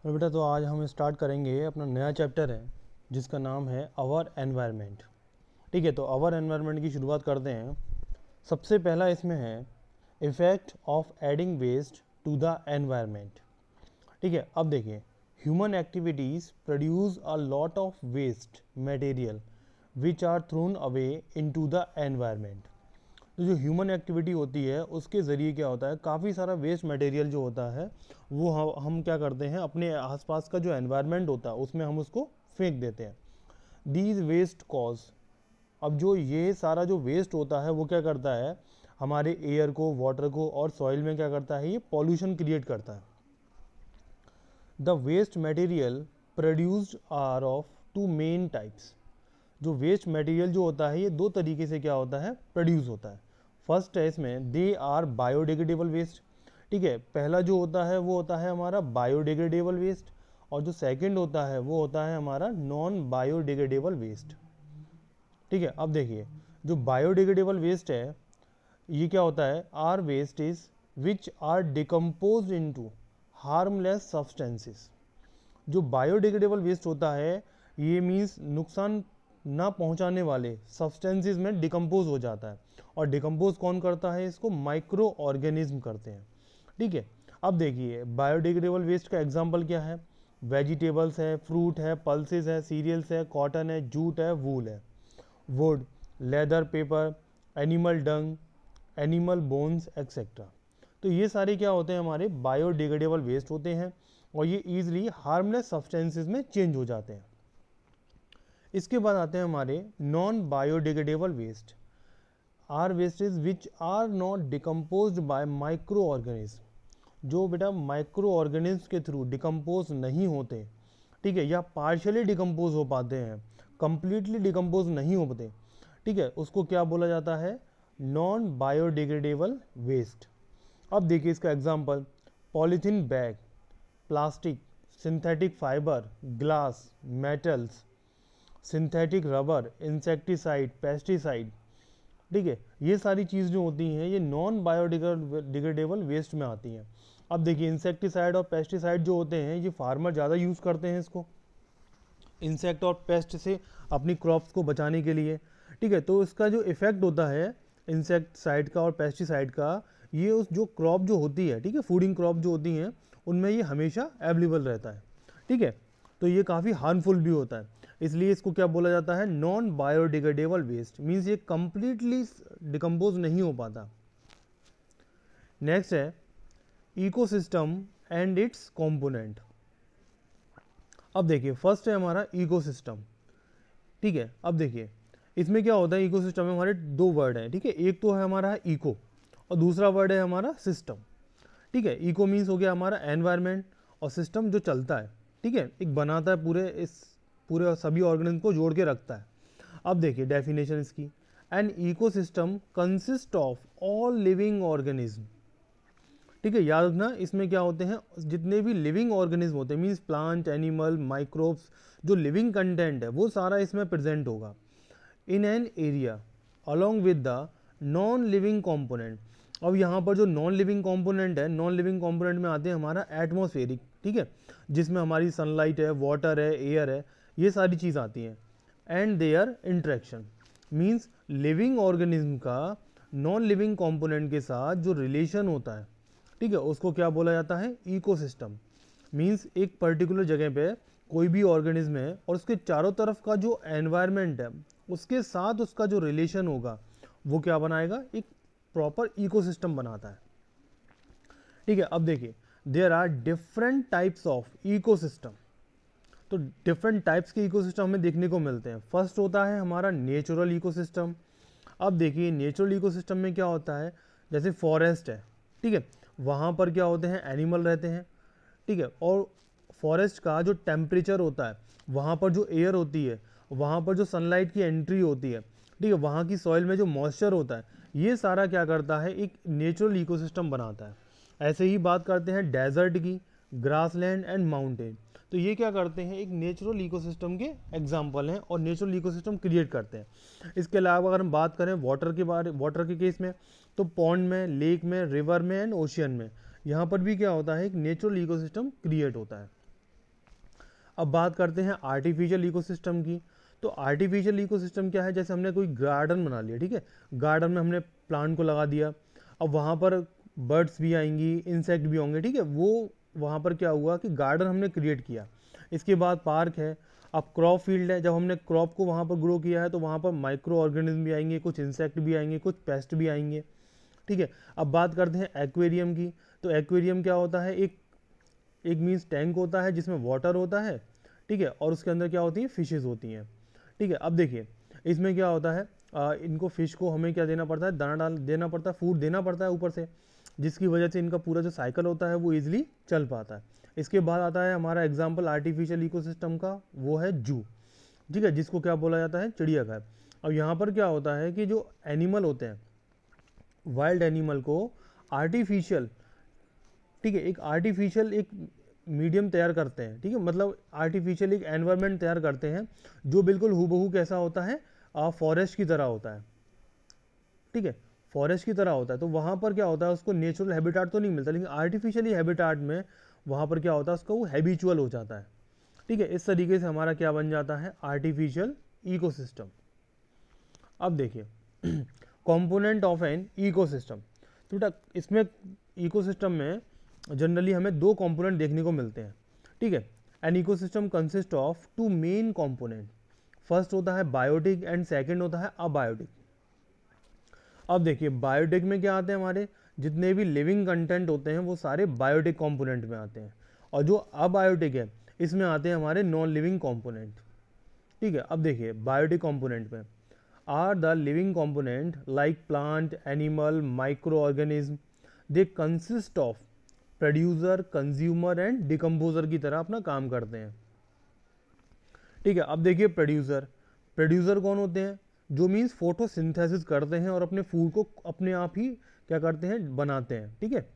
और बेटा तो आज हम स्टार्ट करेंगे अपना नया चैप्टर है जिसका नाम है आवर एनवायरनमेंट। ठीक है, तो आवर एनवायरनमेंट की शुरुआत करते हैं। सबसे पहला इसमें है effect of adding waste to the environment. ठीक है, अब देखिए, human activities produce a lot of waste material which are thrown away into the environment. तो जो ह्यूमन एक्टिविटी होती है उसके ज़रिए क्या होता है, काफ़ी सारा वेस्ट मटेरियल जो होता है वो हम क्या करते हैं, अपने आसपास का जो एनवायरनमेंट होता है उसमें हम उसको फेंक देते हैं। दीज वेस्ट कॉज, अब जो ये सारा जो वेस्ट होता है वो क्या करता है, हमारे एयर को, वाटर को और सॉइल में क्या करता है, ये पॉल्यूशन क्रिएट करता है। The waste material produced are of two main types. जो वेस्ट मटेरियल जो होता है ये दो तरीके से क्या होता है, प्रोड्यूस होता है। फर्स्ट है इसमें दे आर बायोडिग्रेडेबल वेस्ट। ठीक है, पहला जो होता है वो होता है हमारा बायोडिग्रेडेबल वेस्ट, और जो सेकंड होता है वो होता है हमारा नॉन बायोडिग्रेडेबल वेस्ट। ठीक है, अब देखिए, जो बायोडिग्रेडेबल वेस्ट है ये क्या होता है, are waste is which are decompose into harmless substances. जो बायोडिग्रेडेबल वेस्ट होता है ये मीन्स नुकसान ना पहुंचाने वाले सब्सटेंसेस में डिकम्पोज हो जाता है, और डिकम्पोज कौन करता है, इसको माइक्रो ऑर्गेनिज्म करते हैं। ठीक है, अब देखिए बायोडिग्रेडेबल वेस्ट का एग्जांपल क्या है, वेजिटेबल्स है, फ्रूट है, पल्सेस है, सीरियल्स है, कॉटन है, जूट है, वूल है, would, leather, paper, animal Dang, animal bones etcetera. तो ये सारे क्या होते हैं, हमारे बायोडिग्रेडेबल वेस्ट होते हैं और ये ईजिली हार्मलेस सब्सटेंसेस में चेंज हो जाते हैं। इसके बाद आते हैं हमारे non biodegradable waste. Are wastage which are not decompose by microorganism. जो बेटा माइक्रो ऑर्गेनिज्म के थ्रू डिकम्पोज नहीं होते, ठीक है, या पार्शियली डिकम्पोज हो पाते हैं, कंप्लीटली डिकम्पोज नहीं हो पाते, ठीक है, उसको क्या बोला जाता है, नॉन बायोडिग्रेडेबल वेस्ट। अब देखिए इसका example, polythene bag, plastic, synthetic fibre, glass, metals, synthetic rubber, insecticide, pesticide. ठीक है, ये सारी चीज़ जो होती हैं ये नॉन बायोडिग्रेडेबल वेस्ट में आती हैं। अब देखिए इंसेक्टिसाइड और पेस्टिसाइड जो होते हैं ये फार्मर ज़्यादा यूज़ करते हैं इसको इंसेक्ट और पेस्ट से अपनी क्रॉप्स को बचाने के लिए। ठीक है, तो इसका जो इफेक्ट होता है इंसेक्टिसाइड का और पेस्टिसाइड का, ये उस जो क्रॉप जो होती है, ठीक है, फूडिंग क्रॉप जो होती हैं उनमें ये हमेशा अवेलेबल रहता है। ठीक है, तो ये काफ़ी हार्मफुल भी होता है, इसलिए इसको क्या बोला जाता है, नॉन बायोडिग्रेडेबल वेस्ट, मीन्स ये कंप्लीटली डिकम्पोज नहीं हो पाता। नेक्स्ट है इकोसिस्टम एंड इट्स कंपोनेंट। अब देखिए फर्स्ट है हमारा इकोसिस्टम। ठीक है, अब देखिए इसमें क्या होता है, इकोसिस्टम में हमारे दो वर्ड हैं। ठीक है, एक तो है हमारा इको और दूसरा वर्ड है हमारा सिस्टम। ठीक है, इको मीन्स हो गया हमारा एनवायरनमेंट और सिस्टम जो चलता है, ठीक है, एक बनाता है, पूरे सभी ऑर्गेनिज्म को जोड़ के रखता है। अब देखिए डेफिनेशन इसकी, N ecosystem consist of all living organism. ठीक है, याद रखना इसमें क्या होते हैं, जितने भी लिविंग ऑर्गेनिज्म होते हैं, मीन्स प्लांट, एनिमल, माइक्रोब्स, जो लिविंग कंटेंट है वो सारा इसमें प्रेजेंट होगा in an area along with the non living component. अब यहाँ पर जो नॉन लिविंग कॉम्पोनेंट है, नॉन लिविंग कॉम्पोनेंट में आते हैं हमारा एटमॉस्फेरिक, ठीक है, जिसमें हमारी सनलाइट है, वाटर है, एयर है, ये सारी चीज़ आती हैं। And their interaction, means living organism का नॉन लिविंग कॉम्पोनेंट के साथ जो रिलेशन होता है, ठीक है, उसको क्या बोला जाता है, इकोसिस्टम। मीन्स एक पर्टिकुलर जगह पे कोई भी ऑर्गेनिज्म है और उसके चारों तरफ का जो एनवायरनमेंट है उसके साथ उसका जो रिलेशन होगा वो क्या बनाएगा, एक प्रॉपर इकोसिस्टम बनाता है। ठीक है, अब देखिए there are different types of ecosystem. तो डिफरेंट टाइप्स के इकोसिस्टम हमें देखने को मिलते हैं। फर्स्ट होता है हमारा नेचुरल इकोसिस्टम। अब देखिए नेचुरल इकोसिस्टम में क्या होता है, जैसे फॉरेस्ट है, ठीक है, वहाँ पर क्या होते हैं, एनिमल रहते हैं। ठीक है, और फॉरेस्ट का जो टेम्परेचर होता है, वहाँ पर जो एयर होती है, वहाँ पर जो सनलाइट की एंट्री होती है, ठीक है, वहाँ की सॉइल में जो मॉइस्चर होता है, ये सारा क्या करता है, एक नेचुरल इकोसिस्टम बनाता है। ऐसे ही बात करते हैं डेजर्ट की, ग्रासलैंड एंड माउंटेन। तो ये क्या करते हैं, एक नेचुरल इकोसिस्टम के एग्जाम्पल हैं और नेचुरल इकोसिस्टम क्रिएट करते हैं। इसके अलावा अगर हम बात करें वाटर के केस में, तो पॉन्ड में, लेक में, रिवर में एंड ओशियन में, यहाँ पर भी क्या होता है, एक नेचुरल इकोसिस्टम क्रिएट होता है। अब बात करते हैं आर्टिफिशियल इकोसिस्टम की। तो आर्टिफिशियल इकोसिस्टम क्या है, जैसे हमने कोई गार्डन बना लिया, ठीक है, गार्डन में हमने प्लांट को लगा दिया, अब वहाँ पर बर्ड्स भी आएंगी, इंसेक्ट भी होंगे, ठीक है, वो वहाँ पर क्या हुआ कि गार्डन हमने क्रिएट किया। इसके बाद पार्क है, अब क्रॉप फील्ड है, जब हमने क्रॉप को वहाँ पर ग्रो किया है तो वहाँ पर माइक्रो ऑर्गेनिज्म भी आएंगे, कुछ इंसेक्ट भी आएंगे, कुछ पेस्ट भी आएंगे, ठीक है। अब बात करते हैं एक्वेरियम की। तो एक्वेरियम क्या होता है, एक मीन्स टैंक होता है जिसमें वाटर होता है, ठीक है, और उसके अंदर क्या होती है, फिशेज होती हैं, ठीक है। अब देखिए इसमें क्या होता है, इनको फिश को हमें क्या देना पड़ता है, दाना देना पड़ता है, फूड देना पड़ता है ऊपर से, जिसकी वजह से इनका पूरा जो साइकिल होता है वो ईजिली चल पाता है। इसके बाद आता है हमारा एग्जाम्पल आर्टिफिशियल इकोसिस्टम का, वो है जू, ठीक है, जिसको क्या बोला जाता है, चिड़ियाघर। अब यहाँ पर क्या होता है कि जो एनिमल होते हैं, वाइल्ड एनिमल को आर्टिफिशियल, ठीक है, एक आर्टिफिशियल एक मीडियम तैयार करते हैं, ठीक है, मतलब आर्टिफिशियल एक एनवायरनमेंट तैयार करते हैं जो बिल्कुल हूबहू कैसा होता है, फॉरेस्ट की तरह होता है, ठीक है, फॉरेस्ट की तरह होता है। तो वहाँ पर क्या होता है, उसको नेचुरल हैबिटाट तो नहीं मिलता, लेकिन आर्टिफिशियली हैबिटाट में वहाँ पर क्या होता है, उसका वो हैबिचुअल हो जाता है, ठीक है। इस तरीके से हमारा क्या बन जाता है, आर्टिफिशियल इकोसिस्टम। अब देखिए कंपोनेंट ऑफ एन इकोसिस्टम। तो इसमें इकोसिस्टम में जनरली हमें दो कंपोनेंट देखने को मिलते हैं, ठीक है। An ecosystem consist of two main component, first होता है बायोटिक एंड सेकंड होता है अबायोटिक। अब देखिए बायोटिक में क्या आते हैं, हमारे जितने भी लिविंग कंटेंट होते हैं वो सारे बायोटिक कंपोनेंट में आते हैं, और जो अबायोटिक है इसमें आते हैं हमारे नॉन लिविंग कंपोनेंट, ठीक है। अब देखिए बायोटिक कंपोनेंट में are the living component like plant, animal, microorganism, they consist of producer, consumer and decomposer की तरह अपना काम करते हैं, ठीक है। अब देखिए प्रोड्यूसर कौन होते हैं, जो मीन्स फोटोसिंथेसिस करते हैं और अपने फूड को अपने आप ही क्या करते हैं, बनाते हैं, ठीक है।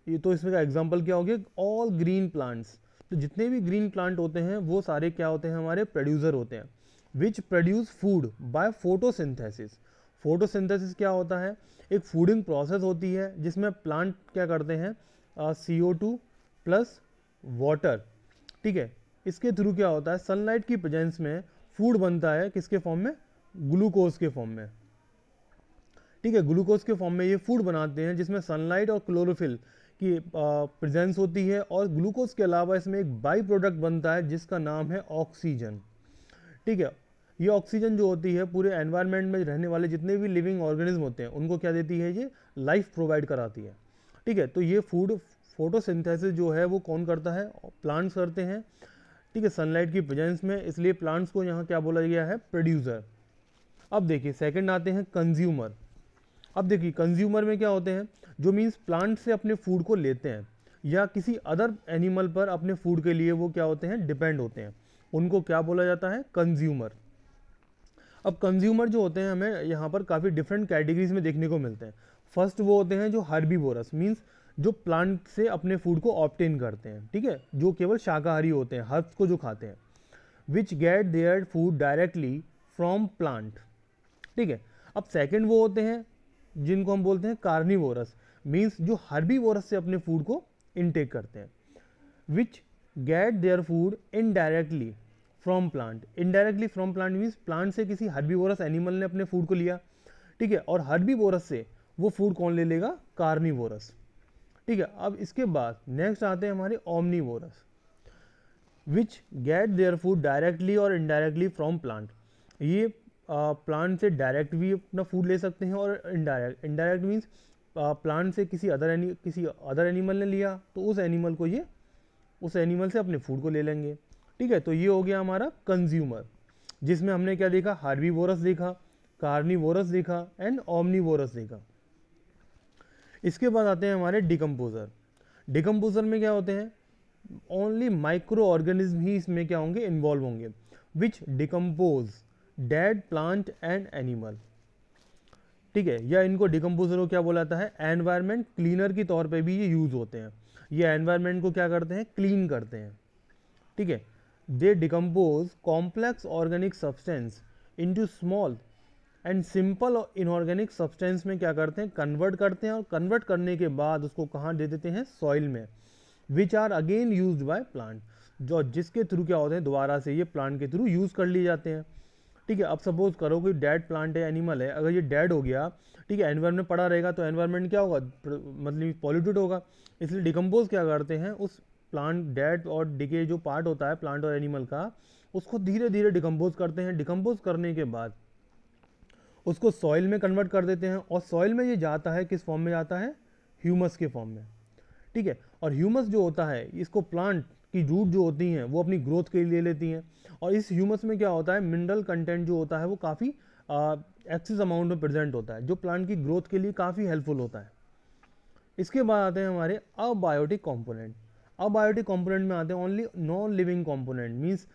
ये तो इसमें का एग्जांपल क्या हो गया, ऑल ग्रीन प्लांट्स, तो जितने भी ग्रीन प्लांट होते हैं वो सारे क्या होते हैं, हमारे प्रोड्यूसर होते हैं, which produce food by photosynthesis. Photosynthesis क्या होता है, एक फूडिंग प्रोसेस होती है जिसमें प्लांट क्या करते हैं, CO2 प्लस वाटर, ठीक है, इसके थ्रू क्या होता है, सनलाइट की प्रेजेंस में फूड बनता है, किसके फॉर्म में, ग्लूकोज के फॉर्म में, ठीक है, ग्लूकोज के फॉर्म में ये फूड बनाते हैं जिसमें सनलाइट और क्लोरोफिल की प्रेजेंस होती है, और ग्लूकोज के अलावा इसमें एक बाई प्रोडक्ट बनता है जिसका नाम है ऑक्सीजन, ठीक है। ये ऑक्सीजन जो होती है पूरे एनवायरनमेंट में रहने वाले जितने भी लिविंग ऑर्गेनिज्म होते हैं उनको क्या देती है, ये लाइफ प्रोवाइड कराती है, ठीक है। तो ये फूड फोटोसिंथेसिस जो है वो कौन करता है, प्लांट्स करते हैं, ठीक है, सनलाइट की प्रेजेंस में, इसलिए प्लांट्स को यहाँ क्या बोला गया है, प्रोड्यूसर। अब देखिए सेकंड आते हैं कंज्यूमर। अब देखिए कंज्यूमर में क्या होते हैं, जो मीन्स प्लांट से अपने फूड को लेते हैं या किसी अदर एनिमल पर अपने फूड के लिए वो क्या होते हैं, डिपेंड होते हैं, उनको क्या बोला जाता है, कंज्यूमर। अब कंज्यूमर जो होते हैं हमें यहाँ पर काफ़ी डिफरेंट कैटेगरीज में देखने को मिलते हैं। फर्स्ट वो होते हैं जो हर्बीवोरस, मीन्स जो प्लांट से अपने फूड को ऑब्टेन करते हैं, ठीक है, जो केवल शाकाहारी होते हैं, हर्ब्स को जो खाते हैं, which get their food directly from plant, ठीक है। अब सेकंड वो होते हैं जिनको हम बोलते हैं कार्निवोरस, मीन्स जो हर्बीवोरस से अपने फूड को इनटेक करते हैं, which get their food indirectly from plant. Indirectly from plant means plant से किसी हर्बीवोरस एनिमल ने अपने फूड को लिया, ठीक है, और हर्बीवोरस से वो फूड कौन ले लेगा, कार्निवोरस, ठीक है। अब इसके बाद नेक्स्ट आते हैं हमारे omnivorous, which get their food directly और इनडायरेक्टली फ्रॉम प्लांट। ये प्लांट से डायरेक्ट भी अपना फूड ले सकते हैं और इनडायरेक्ट। इनडायरेक्ट मीन्स प्लांट से किसी अदर एनिमल ने लिया तो उस एनिमल को ये उस एनिमल से अपने फूड को ले लेंगे, ठीक है। तो ये हो गया हमारा कंज्यूमर, जिसमें हमने क्या देखा, हार्बीवोरस देखा, कार्निवोरस देखा एंड ओमनीवोरस देखा। इसके बाद आते हैं हमारे डिकम्पोजर। डिकम्पोजर में क्या होते हैं, ओनली माइक्रो ऑर्गेनिज्म ही इसमें क्या होंगे, इन्वॉल्व होंगे, which decompose dead plant and animal, ठीक है। या इनको डिकम्पोजर को क्या बोला जाता है, एनवायरमेंट क्लीनर के तौर पे भी ये यूज होते हैं, ये एनवायरमेंट को क्या करते हैं, क्लीन करते हैं, ठीक है। दे decompose complex organic substance into small and simple inorganic substance में क्या करते हैं, कन्वर्ट करते हैं, और कन्वर्ट करने के बाद उसको कहाँ दे देते हैं, सॉइल में, which are again used by plant. जो जिसके थ्रू क्या होते हैं दोबारा से ये प्लांट के थ्रू यूज़ कर लिए जाते हैं। ठीक है, अब सपोज करो कोई डेड प्लांट है, एनिमल है, अगर ये डेड हो गया, ठीक है, एनवायरमेंट में पड़ा रहेगा तो एनवायरमेंट क्या होगा, मतलब पॉल्यूटेड होगा। इसलिए डिकम्पोज क्या करते हैं, उस प्लांट डेड और डिके जो पार्ट होता है प्लांट और एनिमल का, उसको धीरे धीरे डिकम्पोज करते हैं। डिकम्पोज करने के बाद उसको सॉइल में कन्वर्ट कर देते हैं, और सॉइल में ये जाता है किस फॉर्म में जाता है, ह्यूमस के फॉर्म में। ठीक है, और ह्यूमस जो होता है इसको प्लांट की रूट जो होती हैं वो अपनी ग्रोथ के लिए लेती हैं, और इस ह्यूमस में क्या होता है, मिनरल कंटेंट जो होता है वो काफ़ी एक्सेस अमाउंट में प्रेजेंट होता है, जो प्लांट की ग्रोथ के लिए काफ़ी हेल्पफुल होता है। इसके बाद आते हैं हमारे अबायोटिक कंपोनेंट। अबायोटिक कंपोनेंट में आते हैं only non living component, means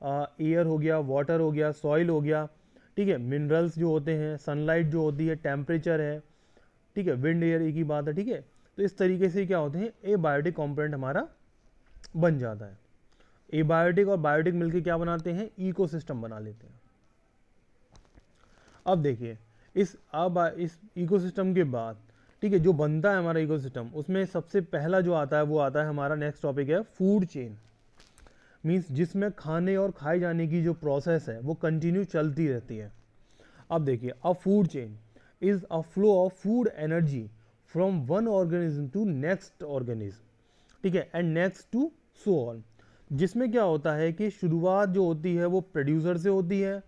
air हो गया, वाटर हो गया, सॉइल हो गया, ठीक है, मिनरल्स जो होते हैं, सनलाइट जो होती है, टेम्परेचर है, ठीक है, विंड एयर एक ही बात है। ठीक है, तो इस तरीके से क्या होते हैं, एबायोटिक कंपोनेंट हमारा बन जाता है। एबायोटिक और बायोटिक मिलकर क्या बनाते हैं, इकोसिस्टम बना लेते हैं। अब देखिए इस इकोसिस्टम के बाद, ठीक है, जो बनता है हमारा इकोसिस्टम, उसमें सबसे पहला जो आता है वो आता है हमारा नेक्स्ट टॉपिक है फूड चेन। मीन्स जिसमें खाने और खाए जाने की जो प्रोसेस है वो कंटिन्यू चलती रहती है। अब देखिए, a food chain is a flow of food energy from one organism to next organism, ठीक है, and next to so on. जिसमें क्या होता है कि शुरुआत जो होती है वो प्रोड्यूसर से होती है,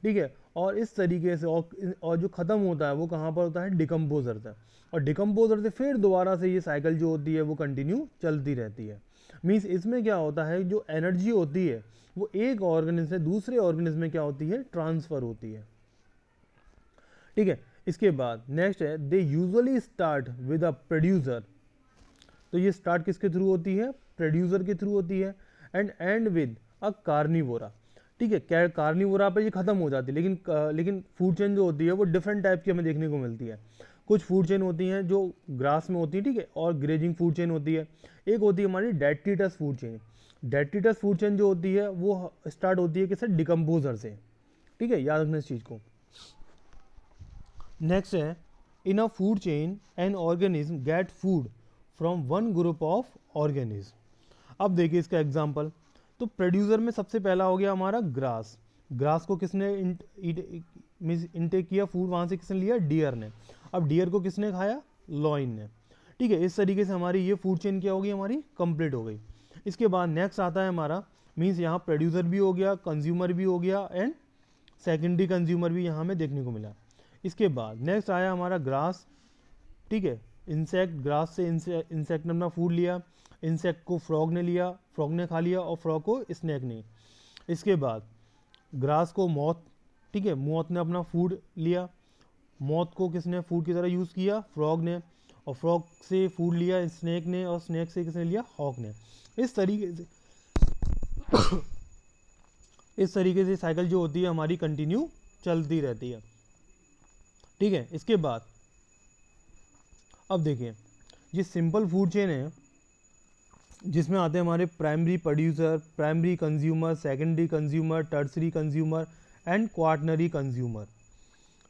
ठीक है, और इस तरीके से और जो ख़त्म होता है वो कहाँ पर होता है, डिकम्पोजर से, और डिकम्पोजर से फिर दोबारा से ये साइकिल जो होती है वो कंटिन्यू चलती रहती है। मीन्स इसमें क्या होता है, जो एनर्जी होती है वो एक ऑर्गेनिज्म से दूसरे ऑर्गेनिज्म में क्या होती है, ट्रांसफ़र होती है। ठीक है, इसके बाद नेक्स्ट है, they usually start with a producer. तो ये स्टार्ट किसके थ्रू होती है, प्रोड्यूसर के थ्रू होती है, एंड विद अ कार्निवोरा। ठीक है, कार्निवोरा पे ये खत्म हो जाती है, लेकिन फूड चेन जो होती है वो डिफरेंट टाइप की हमें देखने को मिलती है। कुछ फूड चेन होती हैं जो ग्रास में होती है, ठीक है, और ग्रेजिंग फूड चेन होती है। एक होती है हमारी detritus food chain. Detritus food chain जो होती है वो स्टार्ट होती है किससे, डिकम्पोजर से। ठीक है, याद रखना इस चीज़ को। नेक्स्ट है, in a food chain an organism get food from one group of organism. अब देखिए इसका एग्जांपल, तो प्रोड्यूसर में सबसे पहला हो गया हमारा ग्रास। ग्रास को किसने इनटेक किया फूड, वहाँ से किसने लिया, डियर ने। अब डियर को किसने खाया, लॉइन ने। ठीक है, इस तरीके से हमारी ये फूड चेन क्या होगी, हमारी कंप्लीट हो गई। इसके बाद नेक्स्ट आता है हमारा, मीन्स यहाँ प्रोड्यूसर भी हो गया, कंज्यूमर भी हो गया, एंड सेकेंडरी कंज्यूमर भी यहाँ में देखने को मिला। इसके बाद नेक्स्ट आया हमारा ग्रास। ठीक है, इंसेक्ट, ग्रास से इंसेक्ट ने अपना फूड लिया, इंसेक्ट को फ्रॉग ने लिया, फ्रॉग ने खा लिया, और फ्रॉग को स्नेक ने। इसके बाद ग्रास को मॉथ, ठीक है, मॉथ ने अपना फूड लिया, मॉथ को किसने फूड की तरह यूज़ किया, फ्रॉग ने, और फ्रॉग से फूड लिया स्नेक ने, और स्नेक से किसने लिया, हॉक ने। इस तरीके से इस तरीके से साइकिल जो होती है हमारी कंटिन्यू चलती रहती है। ठीक है, इसके बाद अब देखिए, ये सिंपल फूड चेन है जिसमें आते हैं हमारे primary producer, primary consumer, secondary consumer, tertiary consumer, and quaternary consumer.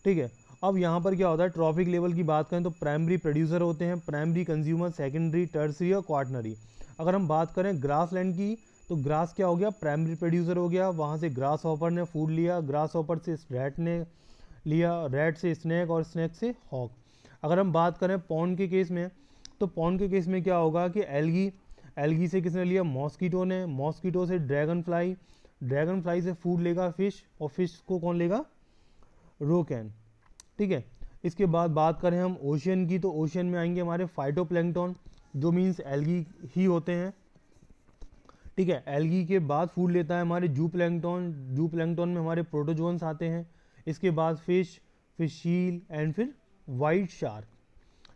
ठीक है, अब यहाँ पर क्या होता है, ट्रॉपिक लेवल की बात करें तो प्राइमरी प्रोड्यूसर होते हैं, प्राइमरी कंज्यूमर, सेकेंडरी, टर्सरी और क्वार्टनरी। अगर हम बात करें ग्रास लैंड की, तो ग्रास क्या हो गया, प्राइमरी प्रोड्यूसर हो गया, वहाँ से ग्रास हॉपर ने फूड लिया, ग्रास हॉपर से रैट ने लिया, रैट से स्नैक, और स्नैक से हॉक। अगर हम बात करें पॉन्ड के केस में, तो पॉन्ड के केस में क्या होगा कि एल्गी से किसने लिया, मॉस्कीटो ने, मॉस्कीटो से ड्रैगन फ्लाई से फूड लेगा फिश, और फिश को कौन लेगा, रोकैन। ठीक है, इसके बाद बात करें हम ओशियन की, तो ओशियन में आएंगे हमारे फाइटोप्लैंक्टन, जो मीन्स एल्गी ही होते हैं। ठीक है, एल्गी के बाद फूड लेता है हमारे जू प्लैंक्टन में हमारे प्रोटोजोन्स आते हैं। इसके बाद फिश शील, एंड फिर वाइट शार्क।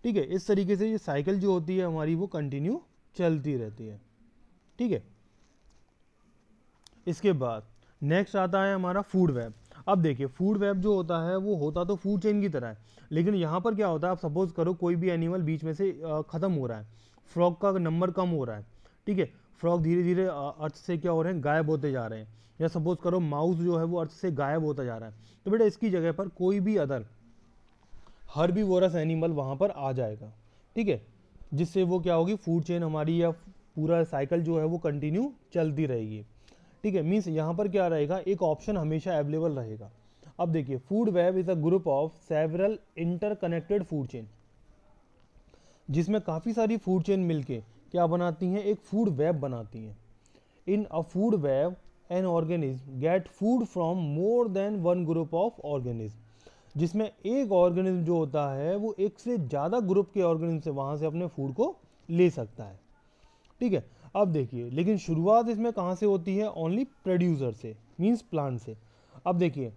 ठीक है, इस तरीके से ये साइकिल जो होती है हमारी वो कंटिन्यू चलती रहती है। ठीक है, इसके बाद नेक्स्ट आता है हमारा फूड वेब। अब देखिए, फूड वेब जो होता है वो होता तो फूड चेन की तरह है, लेकिन यहाँ पर क्या होता है, आप सपोज करो कोई भी एनिमल बीच में से ख़त्म हो रहा है, फ्रॉग का नंबर कम हो रहा है। ठीक है, फ्रॉग धीरे धीरे अर्थ से क्या हो रहे हैं, गायब होते जा रहे हैं, या सपोज करो माउस जो है वो अर्थ से गायब होता जा रहा है, तो बेटा इसकी जगह पर कोई भी अदर हर्बीवोरस एनिमल वहाँ पर आ जाएगा। ठीक है, जिससे वो क्या होगी, फूड चेन हमारी या पूरा साइकिल जो है वो कंटिन्यू चलती रहेगी। ठीक है, मीन्स यहाँ पर क्या रहेगा, एक ऑप्शन हमेशा अवेलेबल रहेगा। अब देखिए, food web is a group of several interconnected food chain, जिसमें काफ़ी सारी फूड चेन मिलके क्या बनाती हैं, एक फूड वेब बनाती हैं। In a food web an organism get food from more than one group of organism, जिसमें एक ऑर्गेनिज्म जो होता है वो एक से ज़्यादा ग्रुप के ऑर्गेनिज्म से वहाँ से अपने फूड को ले सकता है। ठीक है, अब देखिए, लेकिन शुरुआत इसमें कहाँ से होती है, ओनली प्रोड्यूसर से, मीन्स प्लांट से। अब देखिए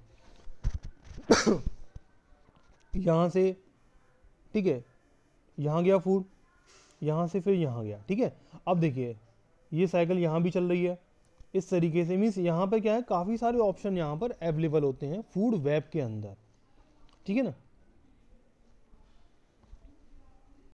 यहाँ से, ठीक है, यहाँ गया फूड, यहाँ से फिर यहाँ गया। ठीक है, अब देखिए ये साइकिल यहाँ भी चल रही है इस तरीके से, मीन्स यहाँ पर क्या है, काफ़ी सारे ऑप्शन यहाँ पर अवेलेबल होते हैं फूड वेब के अंदर। ठीक है ना।